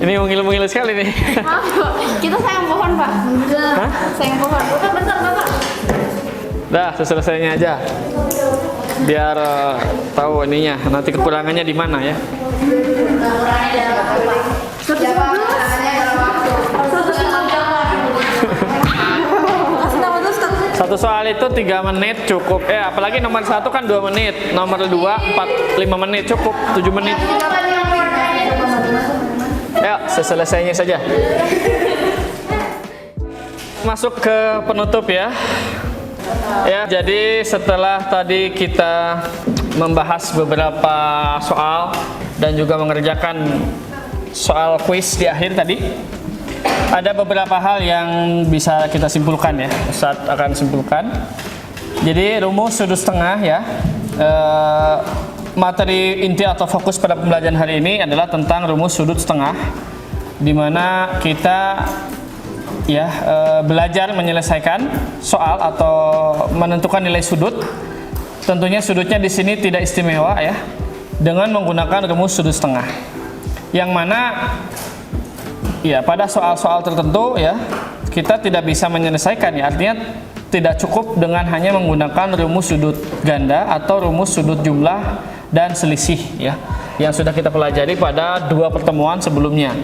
Ini mengil-mengil sekali nih. Kita sayang pohon, Pak. Hah? Sayang pohon. Bukan, bentar, Bapak. Dah, selesainya aja. Biar tahu ininya, nanti kekurangannya di mana ya. Satu soal itu 3 menit cukup. Apalagi nomor 1 kan 2 menit, nomor 2 5 menit cukup, 7 menit. Ya, selesainya saja. Masuk ke penutup ya. Ya, jadi setelah tadi kita membahas beberapa soal dan juga mengerjakan soal kuis di akhir tadi, ada beberapa hal yang bisa kita simpulkan ya. Ustaz akan simpulkan. Jadi rumus sudut setengah ya. Materi inti atau fokus pada pembelajaran hari ini adalah tentang rumus sudut setengah, di mana kita ya belajar menyelesaikan soal atau menentukan nilai sudut. Tentunya sudutnya di sini tidak istimewa ya, dengan menggunakan rumus sudut setengah. Yang mana ya pada soal-soal tertentu ya kita tidak bisa menyelesaikan ya, artinya tidak cukup dengan hanya menggunakan rumus sudut ganda atau rumus sudut jumlah dan selisih ya, yang sudah kita pelajari pada 2 pertemuan sebelumnya.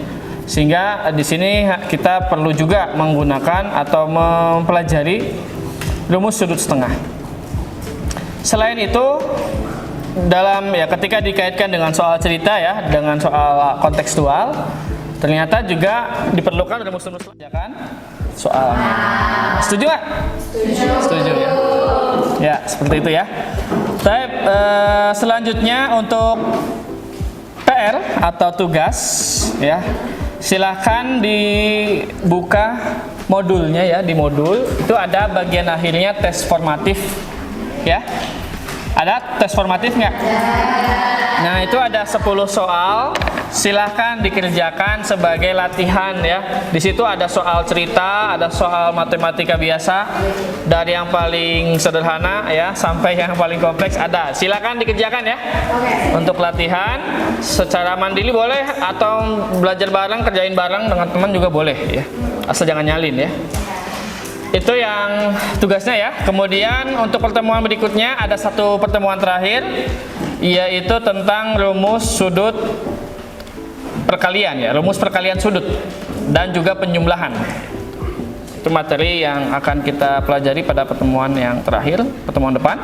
Sehingga di sini kita perlu juga menggunakan atau mempelajari rumus sudut setengah. Selain itu, dalam ketika dikaitkan dengan soal cerita ya, dengan soal kontekstual, ternyata juga diperlukan rumus-rumus kan soalnya. Setuju nggak? Setuju ya. Ya, seperti itu ya. Baik, selanjutnya untuk PR atau tugas ya. Silahkan dibuka modulnya ya, di modul itu ada bagian akhirnya tes formatif ya. Ada tes formatif nggak? Nah, itu ada 10 soal. Silahkan dikerjakan sebagai latihan ya. Di situ ada soal cerita, ada soal matematika biasa, dari yang paling sederhana ya sampai yang paling kompleks ada. Silahkan dikerjakan ya. Untuk latihan secara mandiri boleh, atau belajar bareng, kerjain bareng dengan teman juga boleh ya. Asal jangan nyalin ya. Itu yang tugasnya ya. Kemudian untuk pertemuan berikutnya ada satu pertemuan terakhir, yaitu tentang rumus sudut perkalian ya, rumus perkalian sudut dan juga penjumlahan. Itu materi yang akan kita pelajari pada pertemuan yang terakhir, pertemuan depan.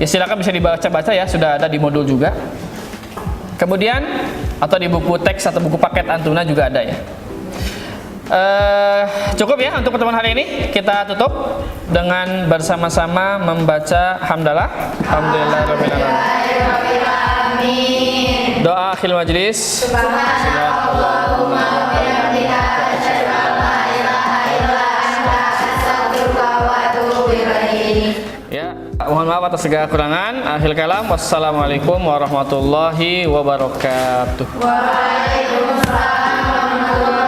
Ya silakan bisa dibaca-baca ya, sudah ada di modul juga. Kemudian atau di buku teks atau buku paket Antuna juga ada ya. Cukup ya untuk pertemuan hari ini. Kita tutup dengan bersama-sama membaca hamdalah. Alhamdulillahirabbil alamin. Doa akhir majlis. Subhanallahumma wa bihamdika asyhadu an la ilaha illa anta astaghfiruka wa atubu ilaik. Ya, mohon maaf atas segala kekurangan. Akhir kalam, wassalamualaikum warahmatullahi wabarakatuh. Waalaikumsalam warahmatullahi wabarakatuh.